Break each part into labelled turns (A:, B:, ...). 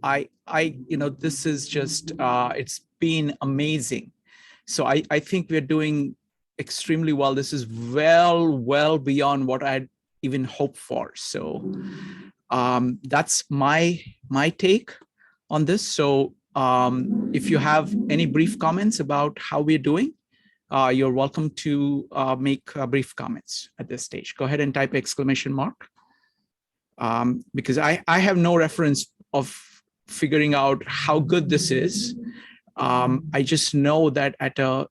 A: this is just, it's been amazing. So I think we're doing extremely well. This is well beyond what I'd even hoped for. So that's my take on this. So if you have any brief comments about how we're doing, you're welcome to make brief comments at this stage. Go ahead and type exclamation mark, because I have no reference of figuring out how good this is. I just know that at a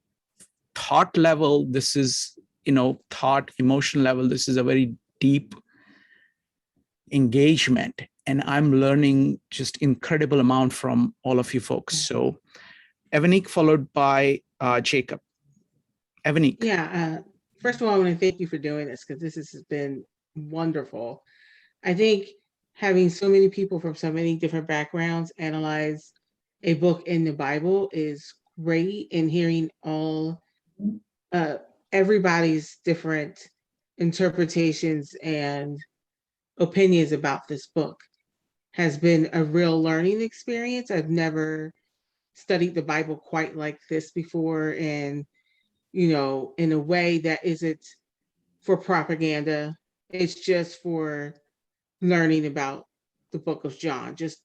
A: thought level, this is, thought, emotion level, this is a very deep engagement. And I'm learning just incredible amount from all of you folks. So Evanik followed by Jacob. Evanik.
B: Yeah, first of all, I want to thank you for doing this, because this has been wonderful. I think having so many people from so many different backgrounds analyze a book in the Bible is great, and hearing all everybody's different interpretations and opinions about this book has been a real learning experience. I've never studied the Bible quite like this before, and in a way that isn't for propaganda. It's just for learning about the book of John, just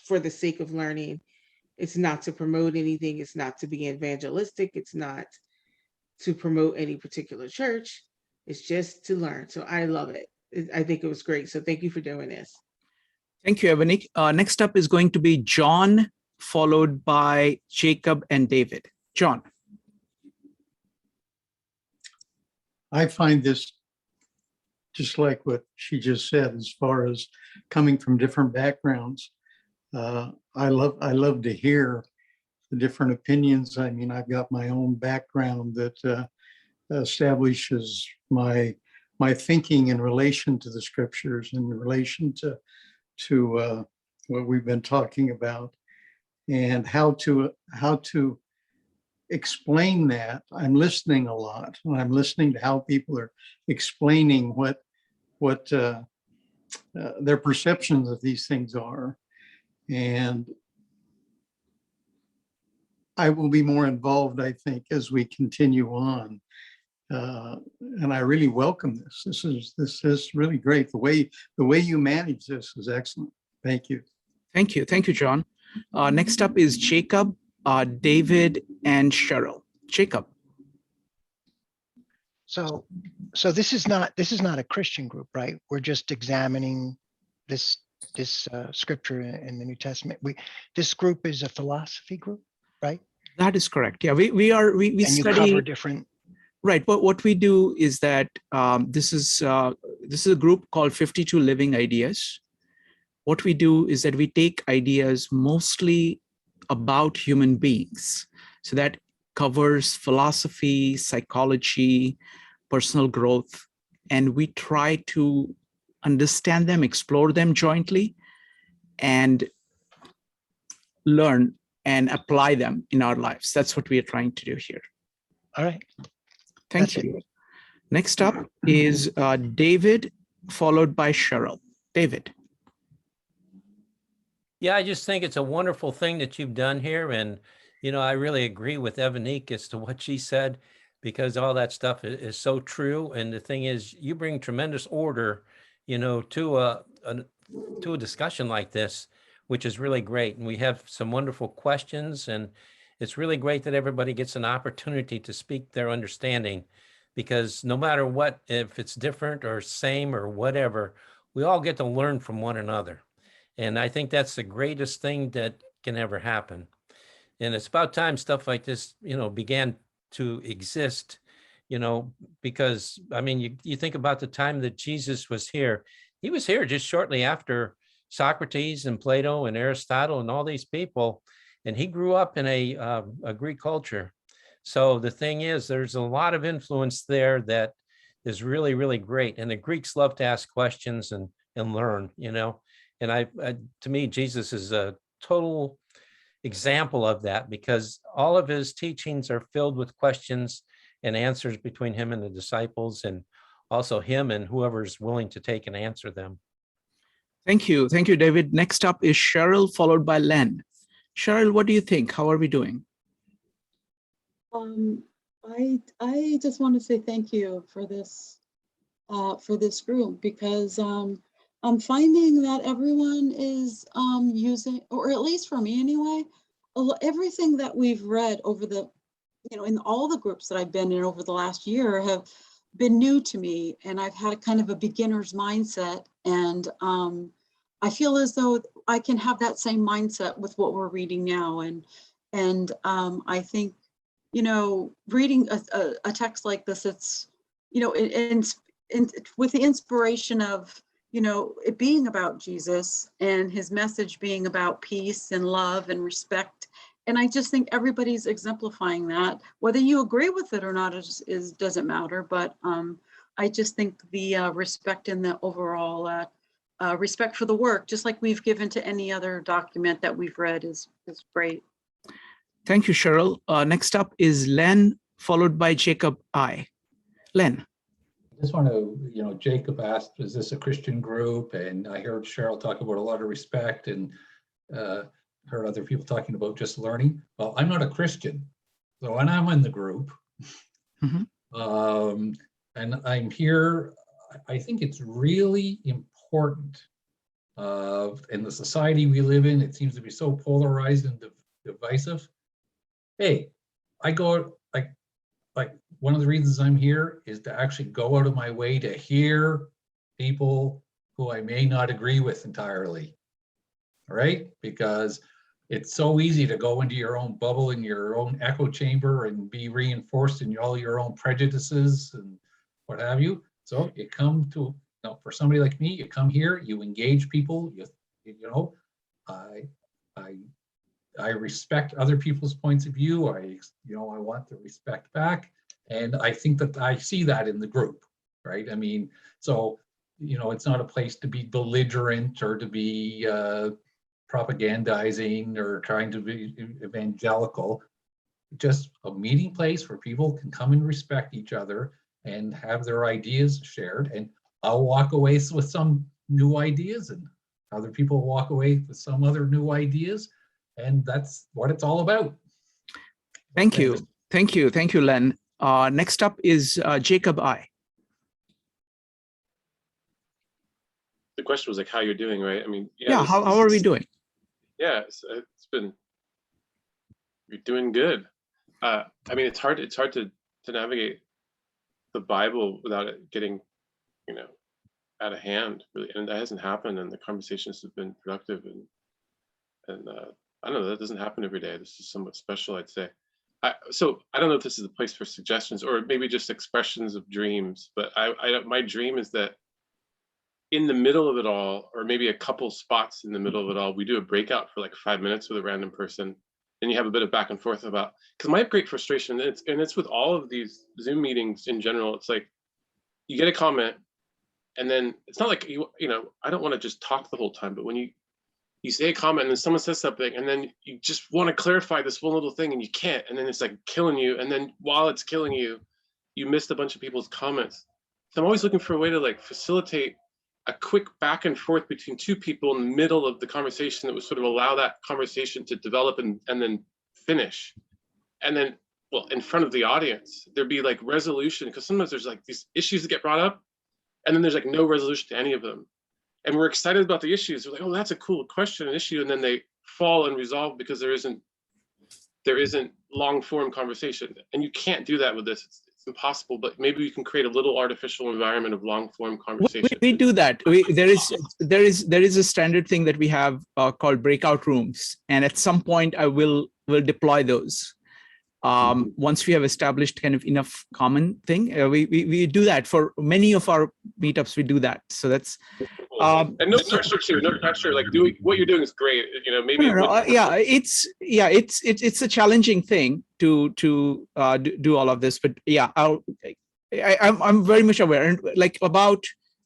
B: for the sake of learning. It's not to promote anything. It's not to be evangelistic. It's not to promote any particular church. It's just to learn. So I love it. I think it was great. So thank you for doing this.
A: Thank you, Evanik. Next up is going to be John, followed by Jacob and David. John.
C: I find this just like what she just said, as far as coming from different backgrounds. I love to hear the different opinions. I mean, I've got my own background that establishes my thinking in relation to the scriptures, in relation to what we've been talking about, and how to explain that. I'm listening a lot, and I'm listening to how people are explaining what their perceptions of these things are. And I will be more involved, I think, as we continue on. And I really welcome this. This is really great. The way you manage this is excellent. Thank you.
A: Thank you, John. Next up is Jacob, David, and Cheryl. Jacob.
D: So this is not a Christian group, right? We're just examining this scripture in the New Testament. This group is a philosophy group, right?
A: That is correct. Yeah, we
D: and
A: study.
D: You cover different.
A: Right, but what we do is that this is a group called 52 Living Ideas. What we do is that we take ideas mostly about human beings. So that covers philosophy, psychology, personal growth, and we try to understand them, explore them jointly, and learn and apply them in our lives. That's what we are trying to do here.
D: All right.
A: Thank you. Next up is David, followed by Cheryl. David.
E: Yeah, I just think it's a wonderful thing that you've done here. And, I really agree with Evanik as to what she said, because all that stuff is so true. And the thing is, you bring tremendous order, to a discussion like this, which is really great. And we have some wonderful questions, and it's really great that everybody gets an opportunity to speak their understanding, because no matter what, if it's different or same or whatever, we all get to learn from one another. And I think that's the greatest thing that can ever happen. And it's about time stuff like this, began to exist, because, I mean, you think about the time that Jesus was here. He was here just shortly after Socrates and Plato and Aristotle and all these people. And he grew up in a Greek culture. So the thing is, there's a lot of influence there that is really, really great. And the Greeks love to ask questions and learn, And to me, Jesus is a total example of that, because all of his teachings are filled with questions and answers between him and the disciples, and also him and whoever's willing to take and answer them.
A: Thank you. Thank you, David. Next up is Cheryl, followed by Len. Cheryl, what do you think? How are we doing?
F: I just want to say thank you for this group, because I'm finding that everyone is using, or at least for me anyway, everything that we've read over the, in all the groups that I've been in over the last year have been new to me, and I've had a kind of a beginner's mindset, and I feel as though I can have that same mindset with what we're reading now, and I think, reading a text like this, it's, with the inspiration of, it being about Jesus and his message being about peace and love and respect. And I just think everybody's exemplifying that. Whether you agree with it or not doesn't matter. But I just think the respect and the overall respect for the work, just like we've given to any other document that we've read, is great.
A: Thank you, Cheryl. Next up is Len, followed by Jacob I. Len.
G: I just want to, Jacob asked, is this a Christian group? And I heard Cheryl talk about a lot of respect, and heard other people talking about just learning. Well, I'm not a Christian, so when I'm in the group, and I'm here, I think it's really important. In the society we live in, it seems to be so polarized and divisive. Hey, I go, like one of the reasons I'm here is to actually go out of my way to hear people who I may not agree with entirely, right? Because it's so easy to go into your own bubble, in your own echo chamber, and be reinforced in all your own prejudices and what have you. So you come to, for somebody like me, you come here, you engage people, I respect other people's points of view. I want to respect back. And I think that I see that in the group, right? I mean, so, it's not a place to be belligerent or to be propagandizing or trying to be evangelical. Just a meeting place where people can come and respect each other and have their ideas shared. And I'll walk away with some new ideas, and other people walk away with some other new ideas. And that's what it's all about.
A: Thank you. Thank you. Thank you, Len. Next up is Jacob I.
H: The question was like, how you're doing, right? I mean,
A: how are we doing?
H: Yeah, it's been, you're doing good. I mean, it's hard to navigate the Bible without it getting, out of hand, really. And that hasn't happened, and the conversations have been productive, and I don't know, that doesn't happen every day. This is somewhat special, I'd say. So I don't know if this is the place for suggestions or maybe just expressions of dreams, but my dream is that in the middle of it all, or maybe a couple spots in the middle of it all, we do a breakout for like 5 minutes with a random person, and you have a bit of back and forth about, because my great frustration, and it's with all of these Zoom meetings in general, it's like you get a comment, and then it's not like I don't want to just talk the whole time, but when you say a comment and then someone says something, and then you just want to clarify this one little thing and you can't, and then it's like killing you, and then while it's killing you, you missed a bunch of people's comments. So I'm always looking for a way to like facilitate a quick back and forth between two people in the middle of the conversation that would sort of allow that conversation to develop and then finish. And then, well, in front of the audience, there'd be like resolution, because sometimes there's like these issues that get brought up, and then there's like no resolution to any of them. And we're excited about the issues. We're like, oh, that's a cool question, an issue, and then they fall unresolved because there isn't long form conversation. And you can't do that with this. It's impossible, but maybe we can create a little artificial environment of long form conversation.
A: We do that. There is a standard thing that we have called breakout rooms, and at some point I will deploy those. Once we have established kind of enough common thing, we do that for many of our meetups. We do that. So that's
H: and no pressure too. No pressure. Like what you're doing is great. Maybe.
A: It's a challenging thing to do all of this, but yeah, I'm very much aware. And like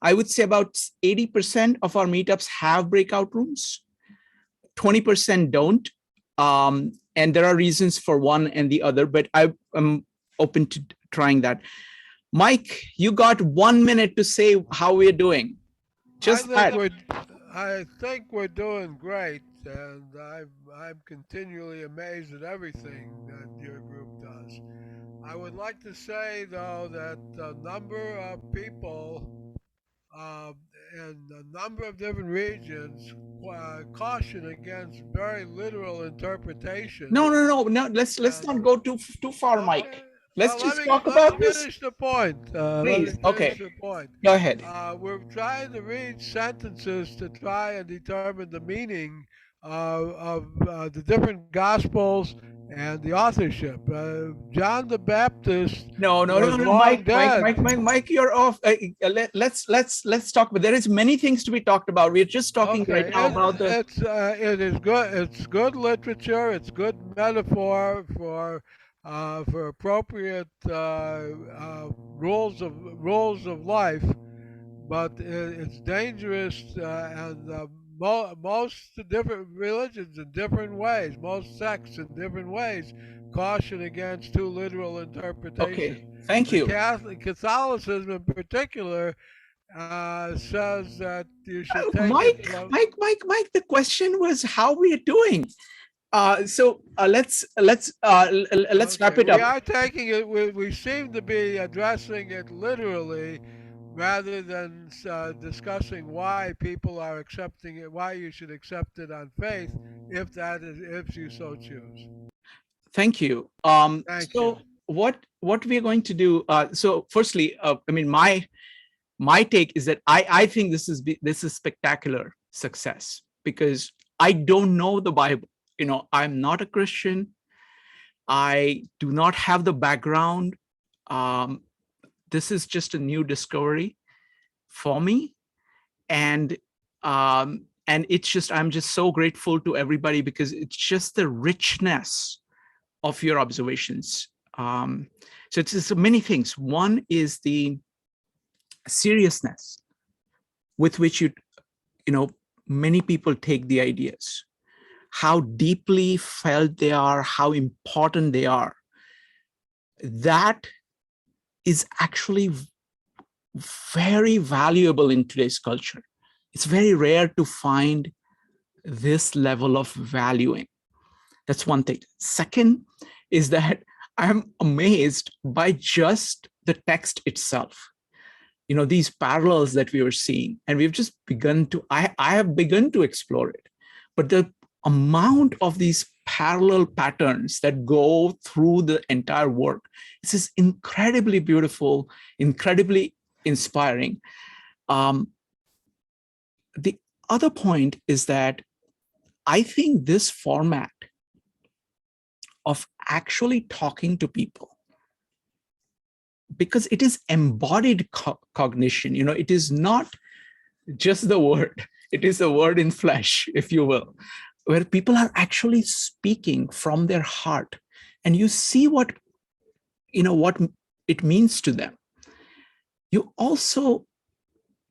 A: I would say about 80% of our meetups have breakout rooms. 20% don't. And there are reasons for one and the other, but I'm open to trying that. Mike, you got 1 minute to say how we're doing. Just that.
I: I think we're doing great, and I'm continually amazed at everything that your group does. I would like to say, though, that a number of people uh, in a number of different regions caution against very literal interpretations.
A: No. Let's not
I: And
A: go too far, Mike.
I: okay,
A: Let's
I: well,
A: just talk
I: let me
A: about this.
I: finish the point. Let me
A: Please. Okay.
I: finish the point.
A: Go ahead.
I: We're trying to read sentences to try and determine the meaning of the different gospels and the authorship. John the Baptist
A: No,
I: was long
A: Mike,
I: dead.
A: Mike, you're off. Let's talk. But there is many things to be talked about. We're just talking right
I: Okay,
A: now about the.
I: it is good. It's good literature. It's good metaphor for appropriate rules of life, but it's dangerous, and most different religions in different ways, most sects in different ways, caution against too literal interpretation.
A: Okay. Thank
I: The
A: you.
I: Catholicism, in particular, says that you should take
A: Mike,
I: it from.
A: Mike. The question was how we are doing. So let's wrap
I: Okay,
A: it
I: we
A: up.
I: are taking it. We seem to be addressing it literally, rather than discussing why people are accepting it, why you should accept it on faith, if you so choose.
A: Thank you.
I: Thank
A: So
I: you.
A: what we are going to do? So firstly, I mean, my take is that I think this is spectacular success, because I don't know the Bible. You know, I'm not a Christian. I do not have the background. This is just a new discovery for me, and it's just, I'm just so grateful to everybody, because it's just the richness of your observations. So it's just many things. One is the seriousness with which you know, many people take the ideas, how deeply felt they are, how important they are. That is actually very valuable in today's culture. It's very rare to find this level of valuing. That's one thing. Second is that I'm amazed by just the text itself. You know, these parallels that we were seeing, and we've just begun to, I have begun to explore it, but the amount of these parallel patterns that go through the entire work, this is incredibly beautiful, incredibly inspiring. The other point is that I think this format of actually talking to people, because it is embodied cognition, you know, it is not just the word, it is the word in flesh, if you will, where people are actually speaking from their heart, and you see what, you know, what it means to them. You also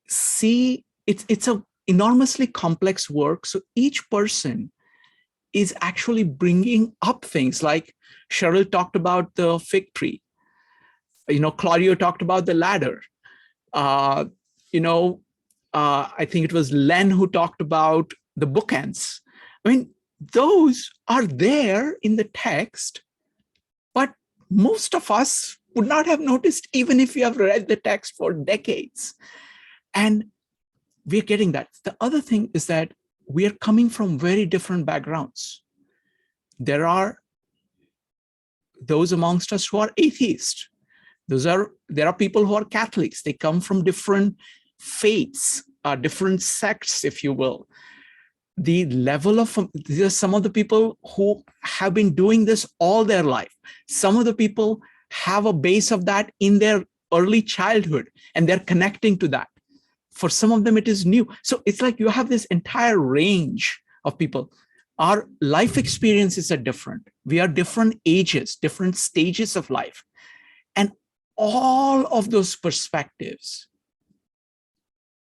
A: see it's a enormously complex work. So each person is actually bringing up things, like Cheryl talked about the fig tree. You know, Claudio talked about the ladder. I think it was Len who talked about the bookends. I mean, those are there in the text, but most of us would not have noticed, even if you have read the text for decades. And we're getting that. The other thing is that we are coming from very different backgrounds. There are those amongst us who are atheists. There are people who are Catholics. They come from different faiths, different sects, if you will. The level of, these are some of the people who have been doing this all their life. Some of the people have a base of that in their early childhood, and they're connecting to that. For some of them, it is new. So it's like you have this entire range of people. Our life experiences are different. We are different ages, different stages of life. And all of those perspectives,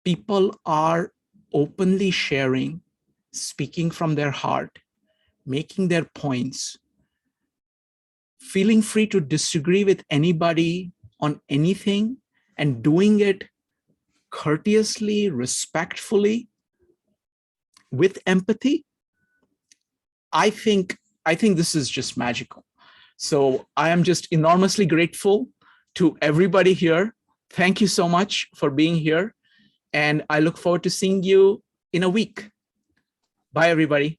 A: people are openly sharing, speaking from their heart, making their points, feeling free to disagree with anybody on anything, and doing it courteously, respectfully. with empathy, I think this is just magical. So I am just enormously grateful to everybody here. Thank you so much for being here. And I look forward to seeing you in a week. Bye, everybody.